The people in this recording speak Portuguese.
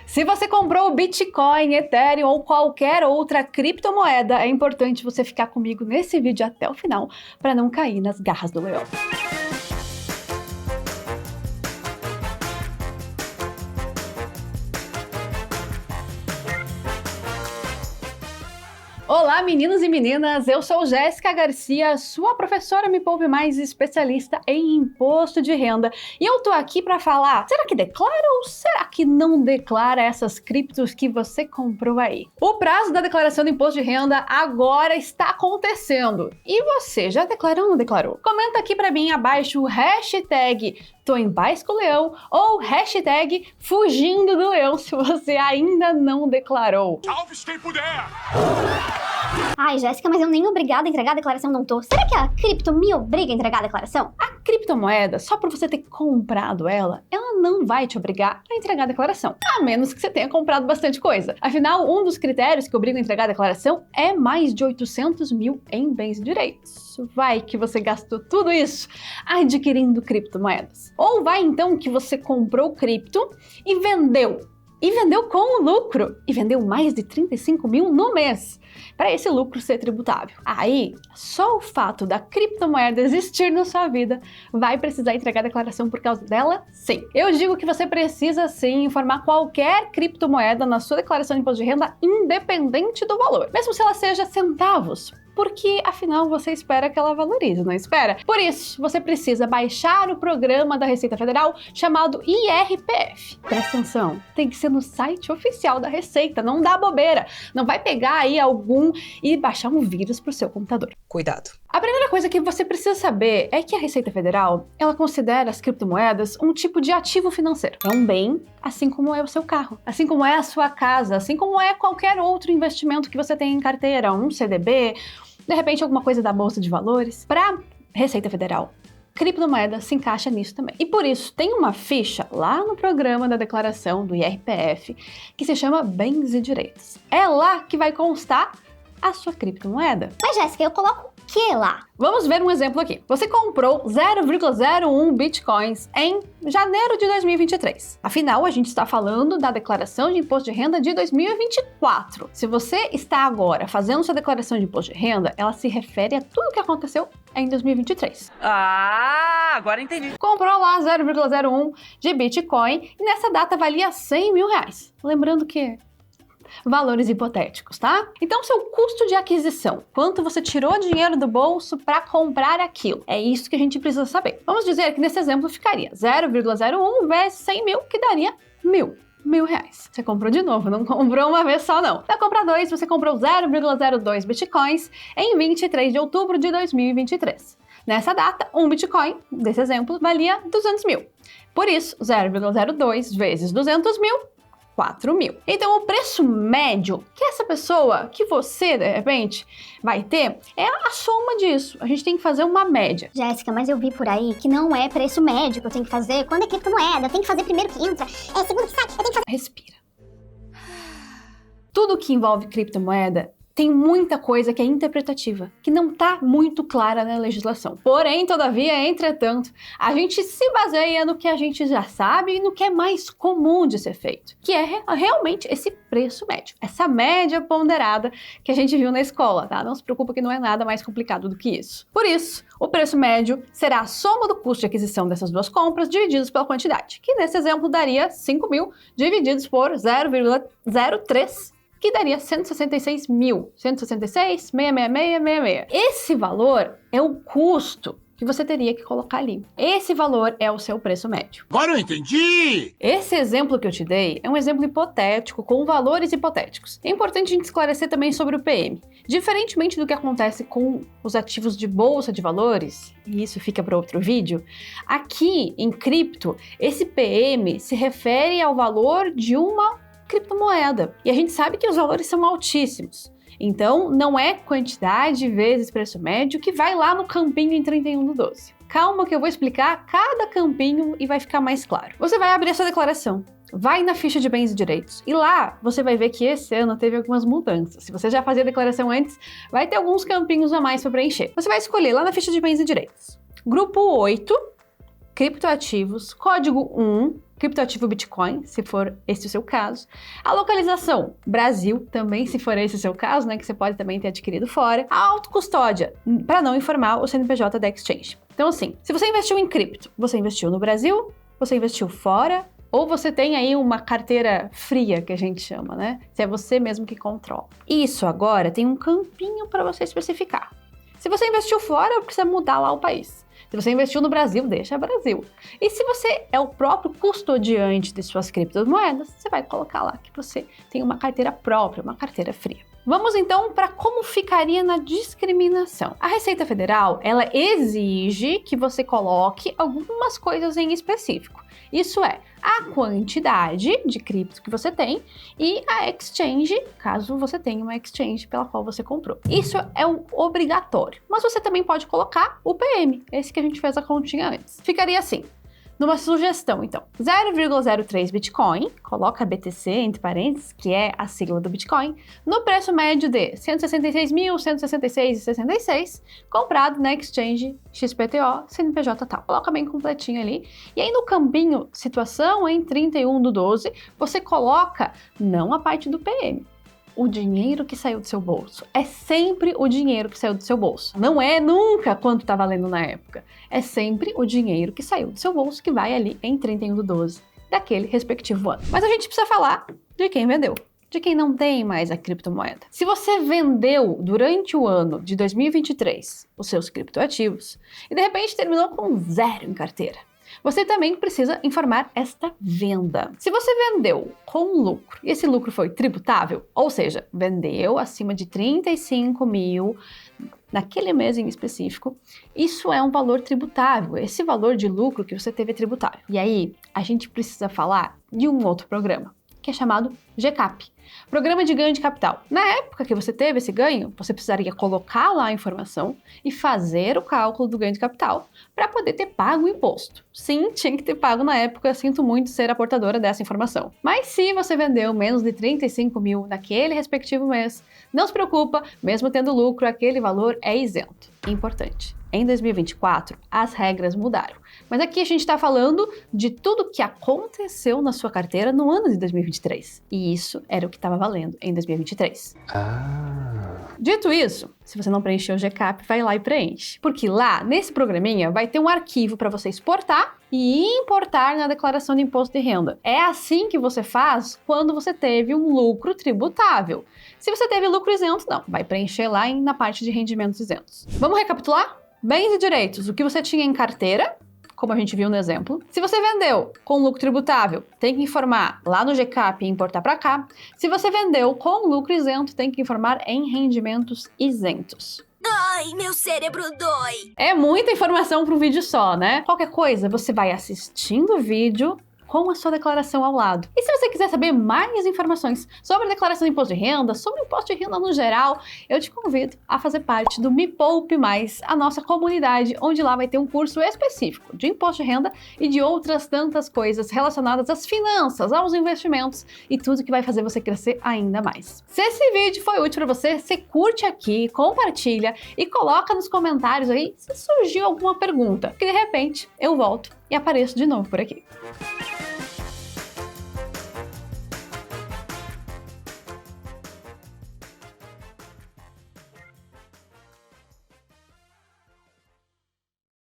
Se você comprou Bitcoin, Ethereum ou qualquer outra criptomoeda, é importante você ficar comigo nesse vídeo até o final para não cair nas garras do leão. Olá, meninos e meninas! Eu sou Jéssica Garcia, sua professora Me Poupe Mais, especialista em imposto de renda. E eu tô aqui para falar, será que declara ou será que não declara essas criptos que você comprou aí? O prazo da declaração do imposto de renda agora está acontecendo. E você, já declarou ou não declarou? Comenta aqui para mim abaixo o hashtag Tô em paz com o leão ou hashtag fugindo do leão se você ainda não declarou. Salve-se quem puder! Ai, Jéssica, mas eu nem obrigada a entregar a declaração não tô. Será que a cripto me obriga a entregar a declaração? A criptomoeda, só por você ter comprado ela não vai te obrigar a entregar a declaração, a menos que você tenha comprado bastante coisa. Afinal, um dos critérios que obriga a entregar a declaração é mais de 800 mil em bens e direitos. Vai que você gastou tudo isso adquirindo criptomoedas. Ou vai então que você comprou cripto e vendeu com lucro. E vendeu mais de 35 mil no mês, para esse lucro ser tributável. Aí, só o fato da criptomoeda existir na sua vida vai precisar entregar a declaração por causa dela? Sim. Eu digo que você precisa sim informar qualquer criptomoeda na sua declaração de imposto de renda, independente do valor. Mesmo se ela seja centavos. Porque, afinal, você espera que ela valorize, não espera? Por isso, você precisa baixar o programa da Receita Federal chamado IRPF. Presta atenção, tem que ser no site oficial da Receita, não dá bobeira. Não vai pegar aí algum e baixar um vírus pro seu computador. Cuidado. A primeira coisa que você precisa saber é que a Receita Federal, ela considera as criptomoedas um tipo de ativo financeiro. É um bem, assim como é o seu carro, assim como é a sua casa, assim como é qualquer outro investimento que você tem em carteira, um CDB, de repente alguma coisa da Bolsa de Valores. Para Receita Federal, criptomoeda se encaixa nisso também. E por isso tem uma ficha lá no programa da declaração do IRPF que se chama Bens e Direitos. É lá que vai constar a sua criptomoeda. Mas, Jéssica, eu coloco o que lá? Vamos ver um exemplo aqui. Você comprou 0,01 bitcoins em janeiro de 2023. Afinal, a gente está falando da declaração de imposto de renda de 2024. Se você está agora fazendo sua declaração de imposto de renda, ela se refere a tudo que aconteceu em 2023. Ah, agora entendi. Comprou lá 0,01 de bitcoin e nessa data valia 100 mil reais. Lembrando que valores hipotéticos, tá? Então, seu custo de aquisição, quanto você tirou dinheiro do bolso para comprar aquilo? É isso que a gente precisa saber. Vamos dizer que nesse exemplo ficaria 0,01 vezes 100 mil, que daria mil reais. Você comprou de novo, não comprou uma vez só não. Para comprar dois, você comprou 0,02 bitcoins em 23 de outubro de 2023. Nessa data, um bitcoin, desse exemplo, valia 200 mil. Por isso, 0,02 vezes 200 mil, 4 mil. Então, o preço médio que essa pessoa, que você, de repente, vai ter, é a soma disso. A gente tem que fazer uma média. Jéssica, mas eu vi por aí que não é preço médio que eu tenho que fazer. Quando é criptomoeda, eu tenho que fazer primeiro que entra, segundo que sai, eu tenho que fazer... Respira. Tudo que envolve criptomoeda tem muita coisa que é interpretativa, que não está muito clara na legislação. Porém, todavia, entretanto, a gente se baseia no que a gente já sabe e no que é mais comum de ser feito, que é realmente esse preço médio, essa média ponderada que a gente viu na escola, tá? Não se preocupa que não é nada mais complicado do que isso. Por isso, o preço médio será a soma do custo de aquisição dessas duas compras divididos pela quantidade, que nesse exemplo daria 5 mil divididos por 0,03, que daria 166 mil. 166, 666. Esse valor é o custo que você teria que colocar ali. Esse valor é o seu preço médio. Agora eu entendi! Esse exemplo que eu te dei é um exemplo hipotético, com valores hipotéticos. É importante a gente esclarecer também sobre o PM. Diferentemente do que acontece com os ativos de bolsa de valores, e isso fica para outro vídeo, aqui em cripto, esse PM se refere ao valor de uma criptomoeda. E a gente sabe que os valores são altíssimos. Então, não é quantidade vezes preço médio que vai lá no campinho em 31/12. Calma que eu vou explicar cada campinho e vai ficar mais claro. Você vai abrir a sua declaração, vai na ficha de bens e direitos e lá você vai ver que esse ano teve algumas mudanças. Se você já fazia a declaração antes, vai ter alguns campinhos a mais para preencher. Você vai escolher lá na ficha de bens e direitos. Grupo 8, criptoativos, código 1, criptoativo Bitcoin, se for esse o seu caso. A localização, Brasil, também se for esse o seu caso, né, que você pode também ter adquirido fora. A autocustódia, para não informar o CNPJ da exchange. Então assim, se você investiu em cripto, você investiu no Brasil, você investiu fora, ou você tem aí uma carteira fria, que a gente chama, né? Se é você mesmo que controla. Isso agora tem um campinho para você especificar. Se você investiu fora, precisa mudar lá o país. Se você investiu no Brasil, deixa Brasil. E se você é o próprio custodiante de suas criptomoedas, você vai colocar lá que você tem uma carteira própria, uma carteira fria. Vamos então para como ficaria na discriminação. A Receita Federal, ela exige que você coloque algumas coisas em específico. Isso é, a quantidade de cripto que você tem e a exchange, caso você tenha uma exchange pela qual você comprou. Isso é o obrigatório. Mas você também pode colocar o PM, esse que a gente fez a continha antes. Ficaria assim. Numa sugestão, então, 0,03 Bitcoin, coloca BTC entre parênteses, que é a sigla do Bitcoin, no preço médio de 166.166,66, comprado na exchange XPTO, CNPJ tal. Coloca bem completinho ali. E aí no campinho situação em 31/12, você coloca não a parte do PM, o dinheiro que saiu do seu bolso. É sempre o dinheiro que saiu do seu bolso. Não é nunca quanto tá valendo na época. É sempre o dinheiro que saiu do seu bolso que vai ali em 31/12 daquele respectivo ano. Mas a gente precisa falar de quem vendeu, de quem não tem mais a criptomoeda. Se você vendeu durante o ano de 2023 os seus criptoativos e de repente terminou com 0 em carteira, você também precisa informar esta venda. Se você vendeu com lucro e esse lucro foi tributável, ou seja, vendeu acima de 35 mil naquele mês em específico, isso é um valor tributável. Esse valor de lucro que você teve é tributável. E aí, a gente precisa falar de um outro programa, que é chamado GCAP, Programa de Ganho de Capital. Na época que você teve esse ganho, você precisaria colocar lá a informação e fazer o cálculo do ganho de capital para poder ter pago o imposto. Sim, tinha que ter pago na época, sinto muito ser a portadora dessa informação. Mas se você vendeu menos de 35 mil naquele respectivo mês, não se preocupa, mesmo tendo lucro, aquele valor é isento. Importante. Em 2024, as regras mudaram. Mas aqui a gente está falando de tudo que aconteceu na sua carteira no ano de 2023. E isso era o que estava valendo em 2023. Dito isso, se você não preencheu o GCAP, vai lá e preenche. Porque lá, nesse programinha, vai ter um arquivo para você exportar e importar na declaração de imposto de renda. É assim que você faz quando você teve um lucro tributável. Se você teve lucro isento, não. Vai preencher lá na parte de rendimentos isentos. Vamos recapitular? Bens e direitos, o que você tinha em carteira, como a gente viu no exemplo. Se você vendeu com lucro tributável, tem que informar lá no GCAP e importar para cá. Se você vendeu com lucro isento, tem que informar em rendimentos isentos. Ai, meu cérebro dói! É muita informação para um vídeo só, né? Qualquer coisa, você vai assistindo o vídeo com a sua declaração ao lado. E se você quiser saber mais informações sobre a declaração de imposto de renda, sobre o imposto de renda no geral, eu te convido a fazer parte do Me Poupe Mais, a nossa comunidade, onde lá vai ter um curso específico de imposto de renda e de outras tantas coisas relacionadas às finanças, aos investimentos e tudo que vai fazer você crescer ainda mais. Se esse vídeo foi útil para você, você curte aqui, compartilha e coloca nos comentários aí se surgiu alguma pergunta, que de repente eu volto e apareço de novo por aqui.